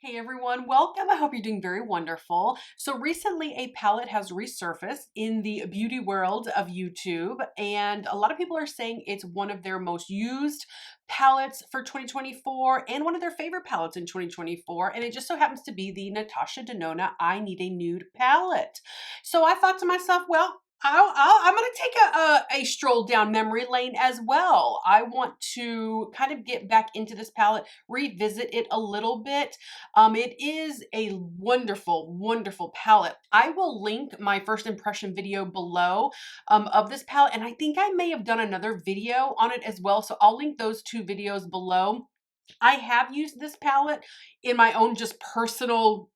Hey everyone, welcome. I hope you're doing very wonderful. So recently a palette has resurfaced in the beauty world of YouTube, and a lot of people are saying it's one of their most used palettes for 2024 and one of their favorite palettes in 2024, and it just so happens to be the Natasha Denona I Need a Nude palette. So I thought to myself, well, I'm going to take a stroll down memory lane as well. I want to kind of get back into this palette, revisit it a little bit. It is a wonderful, wonderful palette. I will link my first impression video below of this palette, and I think I may have done another video on it as well. So I'll link those two videos below. I have used this palette in my own just personal,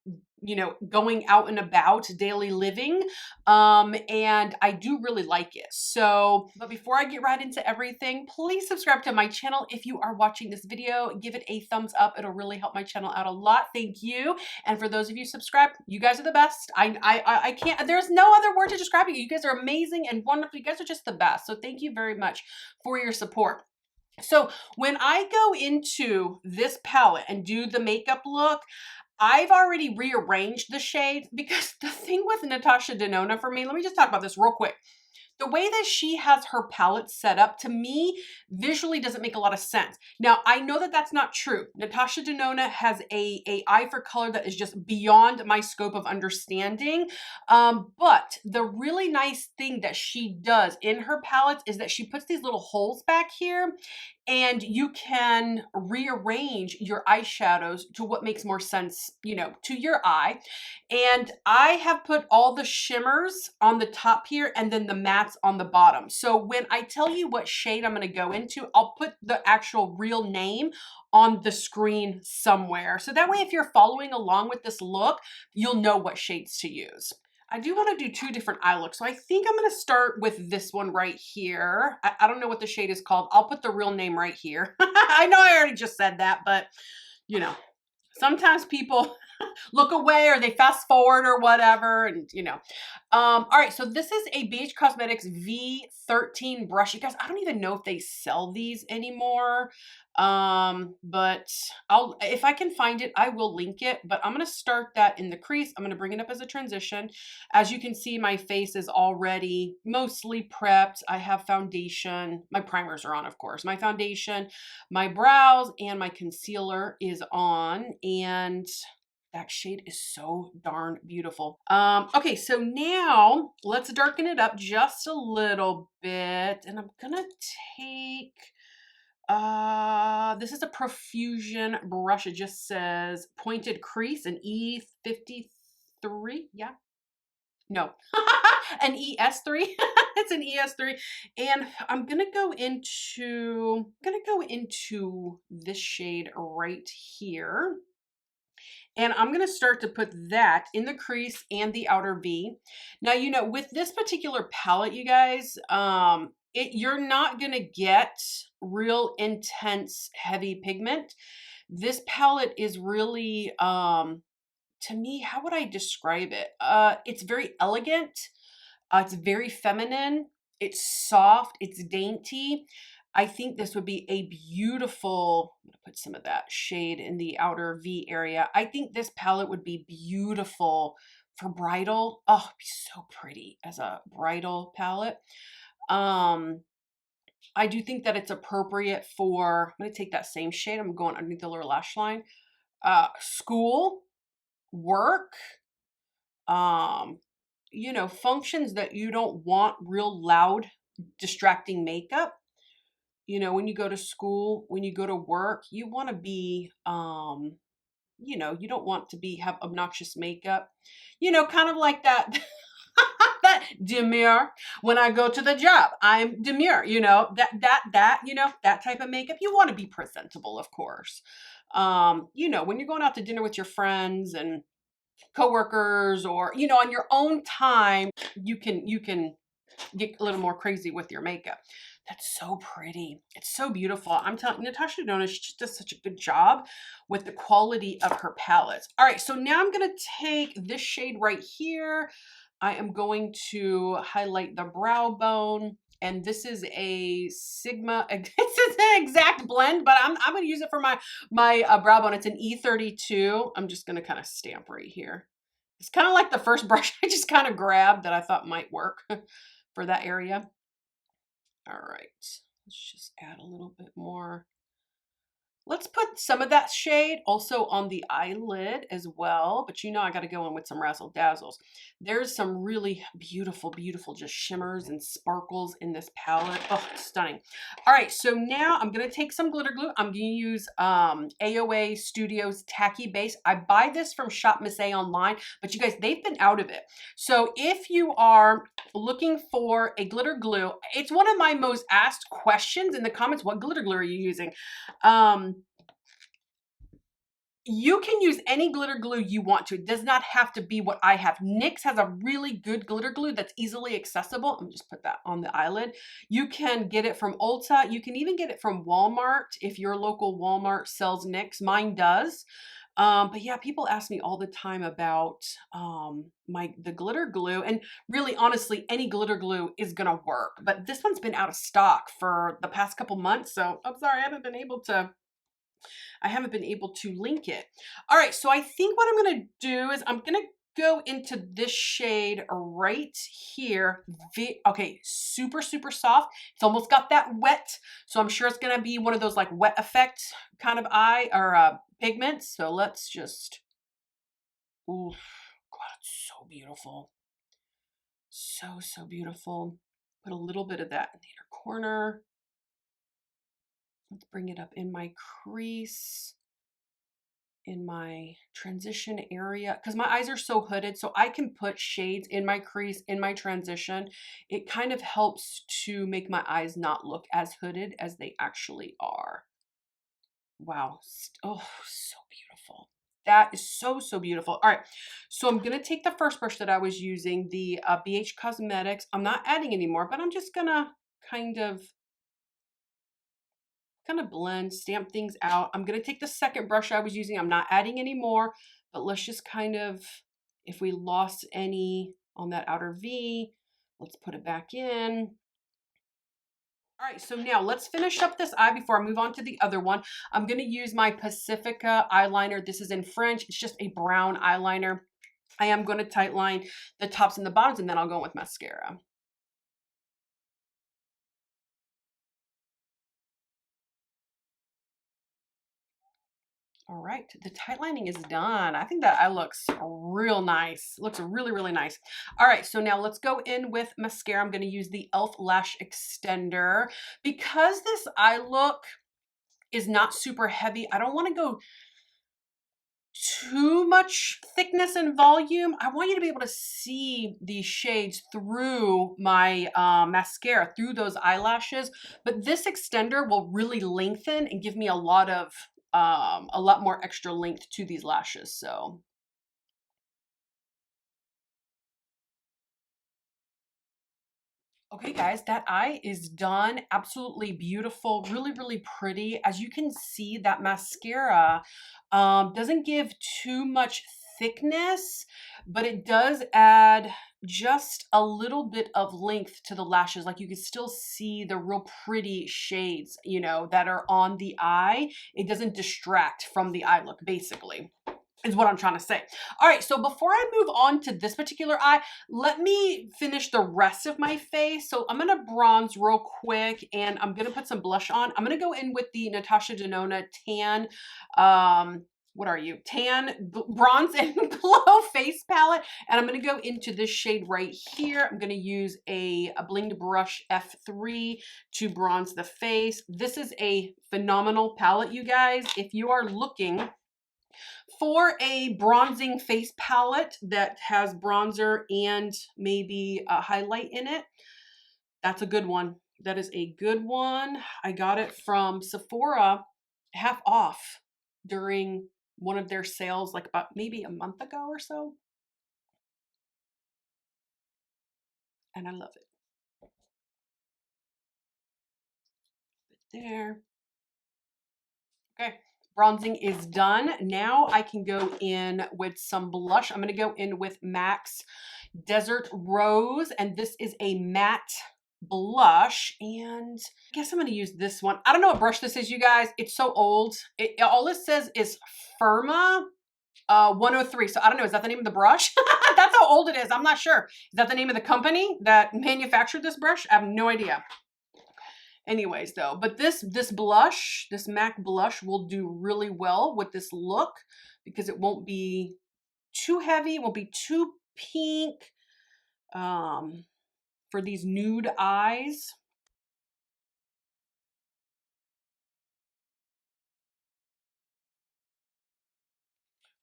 going out and about daily living. And I do really like it. So, but before I get right into everything, please subscribe to my channel. If you are watching this video, give it a thumbs up. It'll really help my channel out a lot. Thank you. And for those of you subscribed, you guys are the best. I can't, there's no other word to describe you. You guys are amazing and wonderful. You guys are just the best. So thank you very much for your support. So when I go into this palette and do the makeup look, I've already rearranged the shades because the thing with Natasha Denona for me, let me just talk about this real quick. The way that she has her palette set up, to me, visually doesn't make a lot of sense. Now, I know that that's not true. Natasha Denona has a eye for color that is just beyond my scope of understanding. But the really nice thing that she does in her palettes is that she puts these little holes back here, and you can rearrange your eyeshadows to what makes more sense, to your eye. And I have put all the shimmers on the top here and then the mattes on the bottom. So when I tell you what shade I'm going to go into, I'll put the actual real name on the screen somewhere. So that way, if you're following along with this look, you'll know what shades to use. I do want to do two different eye looks. So I think I'm going to start with this one right here. I don't know what the shade is called. I'll put the real name right here. I know I already just said that, but sometimes people look away or they fast forward or whatever. And all right. So this is a BH Cosmetics V13 brush. You guys, I don't even know if they sell these anymore. But if I can find it, I will link it, but I'm going to start that in the crease. I'm going to bring it up as a transition. As you can see, my face is already mostly prepped. I have foundation. My primers are on, of course. My foundation, my brows, and my concealer is on, and that shade is so darn beautiful. Okay, so now let's darken it up just a little bit, and I'm gonna take this is a Profusion brush. It just says pointed crease, an E53. Yeah. No. An ES3. It's an ES3. And I'm going to go into this shade right here. And I'm going to start to put that in the crease and the outer V. Now, with this particular palette, you guys, you're not going to get real intense, heavy pigment. This palette is really, to me, how would I describe it? It's very elegant. It's very feminine. It's soft. It's dainty. I think this would be a beautiful, I'm going to put some of that shade in the outer V area. I think this palette would be beautiful for bridal. Oh, it'd be so pretty as a bridal palette. I do think that it's appropriate for, I'm going to take that same shade. I'm going underneath the lower lash line. School, work, functions that you don't want real loud, distracting makeup. When you go to school, when you go to work, you want to be, you don't want to have obnoxious makeup, kind of like that, that demure. When I go to the job, I'm demure, that type of makeup. You want to be presentable, of course. When you're going out to dinner with your friends and coworkers, or, on your own time, you can get a little more crazy with your makeup. That's so pretty. It's so beautiful. I'm telling you, Natasha Denona, she just does such a good job with the quality of her palettes. All right, so now I'm going to take this shade right here. I am going to highlight the brow bone. And this is a Sigma, it's an exact blend, but I'm going to use it for my brow bone. It's an E32. I'm just going to kind of stamp right here. It's kind of like the first brush I just kind of grabbed that I thought might work for that area. All right, let's just add a little bit more. Let's put some of that shade also on the eyelid as well, but you know I got to go in with some razzle dazzles. There's some really beautiful, beautiful just shimmers and sparkles in this palette. Oh, it's stunning. All right, so now I'm going to take some glitter glue. I'm going to use AOA Studios Tacky Base. I buy this from Shop Miss A online, but you guys, they've been out of it. So if you are looking for a glitter glue, it's one of my most asked questions in the comments. What glitter glue are you using? You can use any glitter glue you want to. It does not have to be what I have. NYX has a really good glitter glue that's easily accessible. Let me just put that on the eyelid. You can get it from Ulta. You can even get it from Walmart if your local Walmart sells NYX. Mine does. But yeah, people ask me all the time about the glitter glue, and really honestly, any glitter glue is gonna work. But this one's been out of stock for the past couple months, so I'm sorry I haven't been able to link it. All right, so I think what I'm gonna do is I'm gonna go into this shade right here. Okay, super, super soft. It's almost got that wet, so I'm sure it's gonna be one of those like wet effect kind of eye or pigments. So let's just, ooh, God, it's so beautiful. So, so beautiful. Put a little bit of that in the inner corner. Let's bring it up in my crease, in my transition area, because my eyes are so hooded, so I can put shades in my crease, in my transition. It kind of helps to make my eyes not look as hooded as they actually are. Wow. Oh, so beautiful. That is so, so beautiful. All right, so I'm gonna take the first brush that I was using, the BH Cosmetics. I'm not adding anymore, but I'm just gonna kind of blend, stamp things out. I'm going to take the second brush I was using. I'm not adding any more, but let's just kind of, if we lost any on that outer V, let's put it back in. All right, so now let's finish up this eye before I move on to the other one. I'm going to use my Pacifica eyeliner. This is in French. It's just a brown eyeliner. I am going to tightline the tops and the bottoms, and then I'll go with mascara. All right, the tight lining is done. I think that eye looks real nice. It looks really, really nice. All right, so now let's go in with mascara. I'm gonna use the e.l.f. Lash Extender. Because this eye look is not super heavy, I don't wanna go too much thickness and volume. I want you to be able to see these shades through my mascara, through those eyelashes. But this extender will really lengthen and give me a lot more extra length to these lashes. So okay, guys, that eye is done. Absolutely beautiful, really, really pretty. As you can see, that mascara doesn't give too much thickness, but it does add just a little bit of length to the lashes. Like you can still see the real pretty shades, you know, that are on the eye. It doesn't distract from the eye look, basically, is what I'm trying to say. All right, so before I move on to this particular eye, let me finish the rest of my face. So I'm gonna bronze real quick, and I'm gonna put some blush on. I'm gonna go in with the Natasha Denona Tan, what are you? Tan, Bronze and Glow Face Palette. And I'm gonna go into this shade right here. I'm gonna use a blinged brush F3 to bronze the face. This is a phenomenal palette, you guys. If you are looking for a bronzing face palette that has bronzer and maybe a highlight in it, that's a good one. That is a good one. I got it from Sephora half off during one of their sales, like about maybe a month ago or so. And I love it. There. Okay. Bronzing is done. Now I can go in with some blush. I'm going to go in with MAC's Desert Rose, and this is a matte blush, and I guess I'm going to use this one. I don't know what brush this is, you guys. It's so old. All it says is Firma 103. So I don't know. Is that the name of the brush? That's how old it is. I'm not sure. Is that the name of the company that manufactured this brush? I have no idea. Anyways, though, but this blush, this MAC blush will do really well with this look because it won't be too heavy. It won't be too pink for these nude eyes.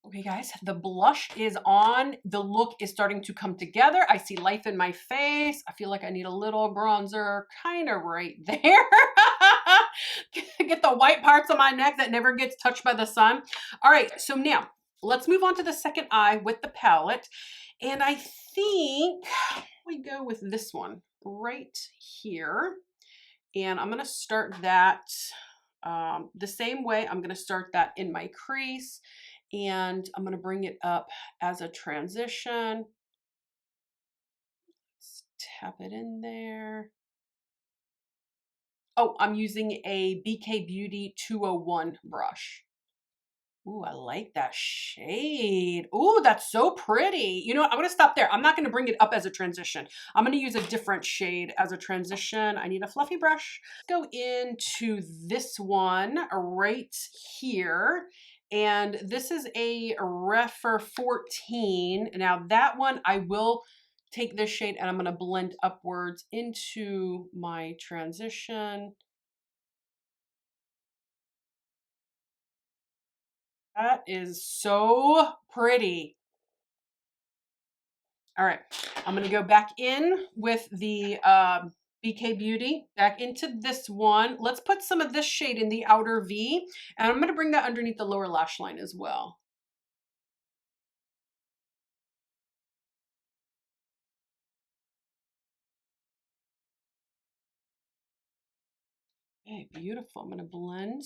Okay, guys, the blush is on. The look is starting to come together. I see life in my face. I feel like I need a little bronzer kind of right there. Get the white parts on my neck that never gets touched by the sun. All right, so now let's move on to the second eye with the palette. And I think we go with this one right here. And I'm going to start that the same way. I'm going to start that in my crease. And I'm going to bring it up as a transition. Let's tap it in there. Oh, I'm using a BK Beauty 201 brush. Ooh, I like that shade. Ooh, that's so pretty. You know what? I'm going to stop there. I'm not going to bring it up as a transition. I'm going to use a different shade as a transition. I need a fluffy brush. Let's go into this one right here. And this is a Refer 14. Now that one, I will take this shade and I'm going to blend upwards into my transition. That is so pretty. All right, I'm gonna go back in with the BK Beauty, back into this one. Let's put some of this shade in the outer V, and I'm gonna bring that underneath the lower lash line as well. Okay, beautiful. I'm gonna blend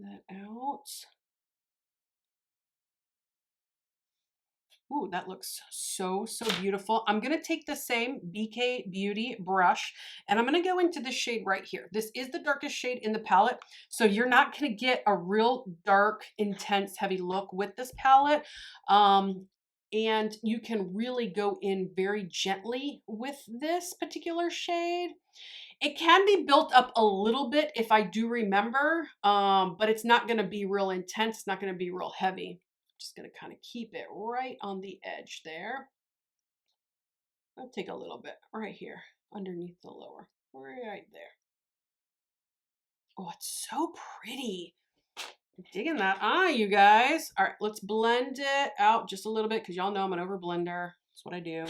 that out. Ooh, that looks so, so beautiful. I'm going to take the same BK Beauty brush and I'm going to go into this shade right here. This is the darkest shade in the palette. So you're not going to get a real dark, intense, heavy look with this palette. And you can really go in very gently with this particular shade. It can be built up a little bit if I do remember, but it's not going to be real intense. It's not going to be real heavy. Just going to kind of keep it right on the edge there. I'll take a little bit right here underneath the lower, right there. Oh, it's so pretty. I'm digging that eye, you guys. All right, let's blend it out just a little bit because y'all know I'm an over blender. That's what I do.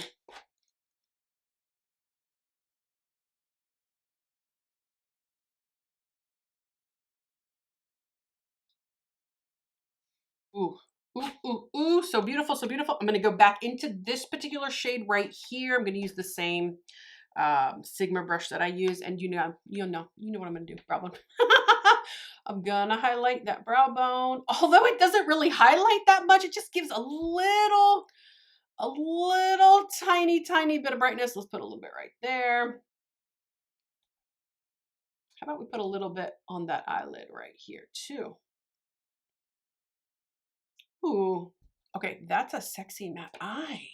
Ooh, ooh, ooh, ooh, so beautiful, so beautiful. I'm gonna go back into this particular shade right here. I'm gonna use the same Sigma brush that I use, and you know what I'm gonna do, brow bone. I'm gonna highlight that brow bone. Although it doesn't really highlight that much, it just gives a little tiny, tiny bit of brightness. Let's put a little bit right there. How about we put a little bit on that eyelid right here too? Ooh, okay, that's a sexy matte eye.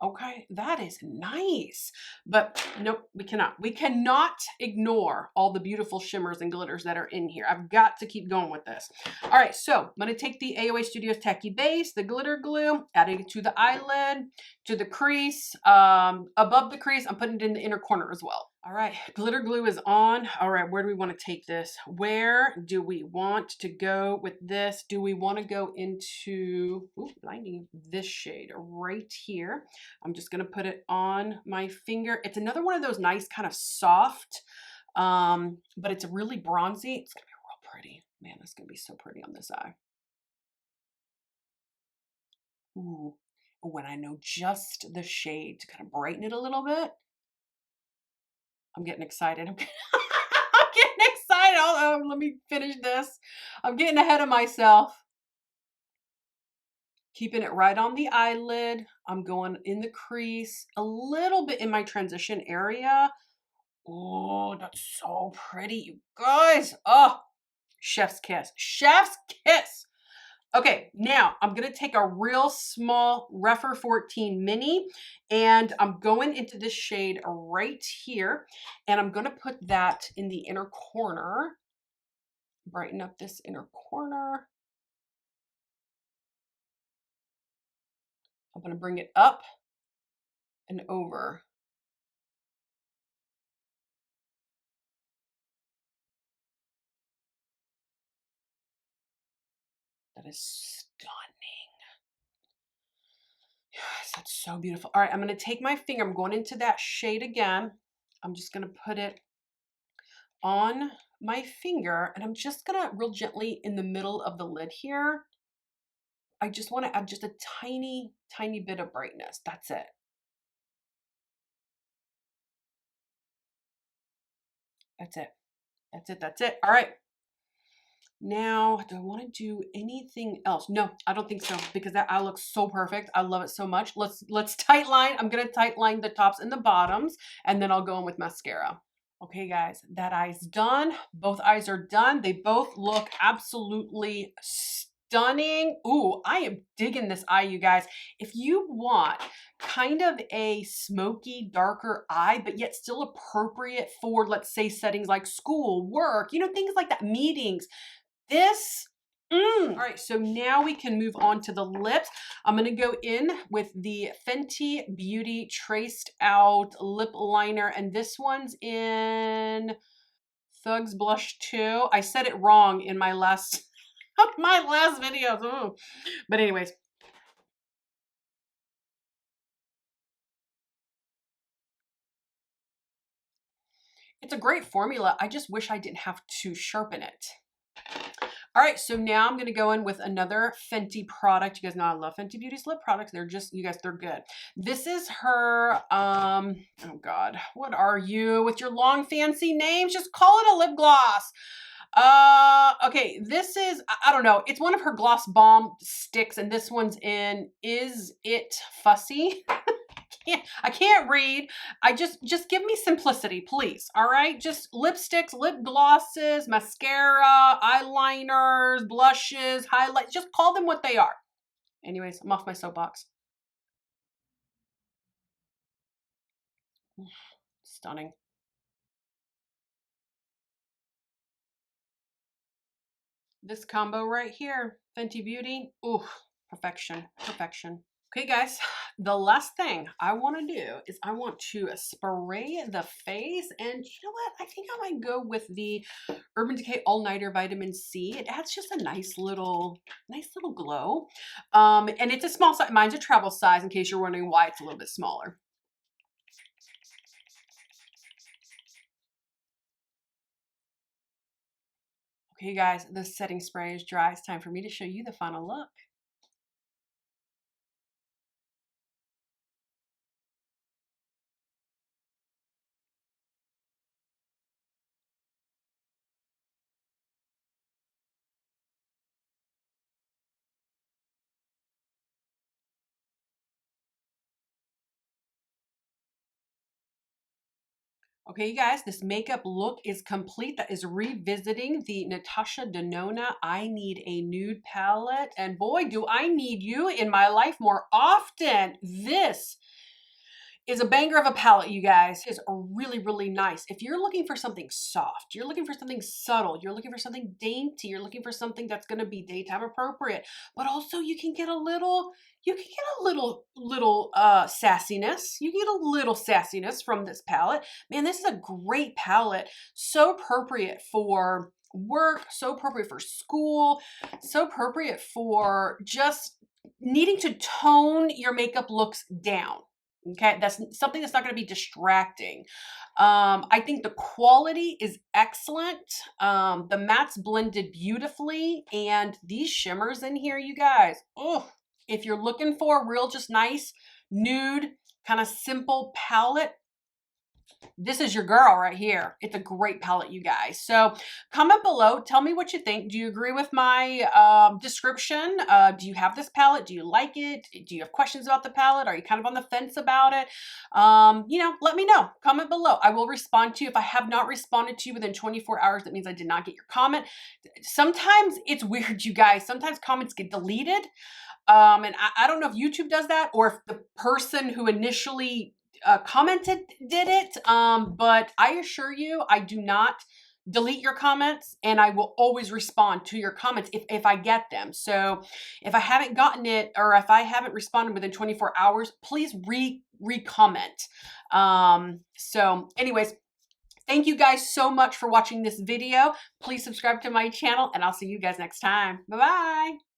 Okay, that is nice. But nope, we cannot. We cannot ignore all the beautiful shimmers and glitters that are in here. I've got to keep going with this. All right, so I'm going to take the AOA Studios Tacky Base, the glitter glue, adding it to the eyelid, to the crease, above the crease. I'm putting it in the inner corner as well. All right, glitter glue is on. All right, where do we want to take this? Where do we want to go with this? Do we want to go into, ooh, blinding, this shade right here? I'm just going to put it on my finger. It's another one of those nice kind of soft, but it's really bronzy. It's going to be real pretty. Man, that's going to be so pretty on this eye. Ooh, when I know just the shade to kind of brighten it a little bit. I'm getting excited. I'm getting excited. Let me finish this. I'm getting ahead of myself. Keeping it right on the eyelid. I'm going in the crease, a little bit in my transition area. Oh, that's so pretty, you guys. Oh, chef's kiss. Chef's kiss. Okay, now I'm going to take a real small Rephr 14 mini and I'm going into this shade right here and I'm going to put that in the inner corner. Brighten up this inner corner. I'm going to bring it up and over. That is stunning. Yes, that's so beautiful. All right, I'm going to take my finger. I'm going into that shade again. I'm just going to put it on my finger and I'm just going to real gently in the middle of the lid here. I just want to add just a tiny, tiny bit of brightness. That's it. That's it. That's it. That's it. All right. Now, do I want to do anything else? No, I don't think so because that eye looks so perfect. I love it so much. Let's tight line. I'm going to tight line the tops and the bottoms and then I'll go in with mascara. Okay, guys, that eye's done. Both eyes are done. They both look absolutely stunning. Ooh, I am digging this eye, you guys. If you want kind of a smoky, darker eye, but yet still appropriate for, let's say, settings like school, work, you know, things like that, meetings, this, all right, so now we can move on to the lips. I'm going to go in with the Fenty Beauty Traced Out Lip Liner, and this one's in Thugs Blush 2. I said it wrong in my last, my last video. Ooh. But anyways. It's a great formula. I just wish I didn't have to sharpen it. All right, so now I'm going to go in with another Fenty product. You guys know I love Fenty Beauty's lip products. They're just, you guys, they're good. This is her, oh God, what are you with your long fancy names? Just call it a lip gloss. Okay, this is, I don't know. It's one of her Gloss Bomb sticks, and this one's in Is It Fussy? I can't read. Just give me simplicity, please. All right. Just lipsticks, lip glosses, mascara, eyeliners, blushes, highlights. Just call them what they are. Anyways, I'm off my soapbox. Stunning. This combo right here, Fenty Beauty. Ooh, perfection, perfection. Okay, guys, the last thing I want to do is I want to spray the face, and you know what? I think I might go with the Urban Decay All Nighter Vitamin C. It adds just a nice little glow. And it's a small size. Mine's a travel size, in case you're wondering why it's a little bit smaller. Okay, guys, the setting spray is dry. It's time for me to show you the final look. Okay, you guys, this makeup look is complete. That is revisiting the Natasha Denona I Need a Nude palette. And boy, do I need you in my life more often. This is a banger of a palette, you guys. It's really, really nice. If you're looking for something soft, you're looking for something subtle, you're looking for something dainty, you're looking for something that's going to be daytime appropriate, but also you can get a little, sassiness. You can get a little sassiness from this palette. Man, this is a great palette. So appropriate for work, so appropriate for school, so appropriate for just needing to tone your makeup looks down. Okay, that's something that's not going to be distracting. I think the quality is excellent. The mattes blended beautifully, and these shimmers in here, you guys. Oh, if you're looking for a real, just nice nude, kind of simple palette, This is your girl right here. It's a great palette, you guys. So comment below. Tell me what you think. Do you agree with my description? Do you have this palette? Do you like it? Do you have questions about the palette? Are you kind of on the fence about it? You know, let me know. Comment below. I will respond to you. If I have not responded to you within 24 hours, that means I did not get your comment. Sometimes it's weird, you guys. Sometimes comments get deleted. And I don't know if YouTube does that or if the person who initially commented did it. But I assure you, I do not delete your comments, and I will always respond to your comments if I get them. So if I haven't gotten it, or if I haven't responded within 24 hours, please re-comment. So anyways, thank you guys so much for watching this video. Please subscribe to my channel, and I'll see you guys next time. Bye-bye.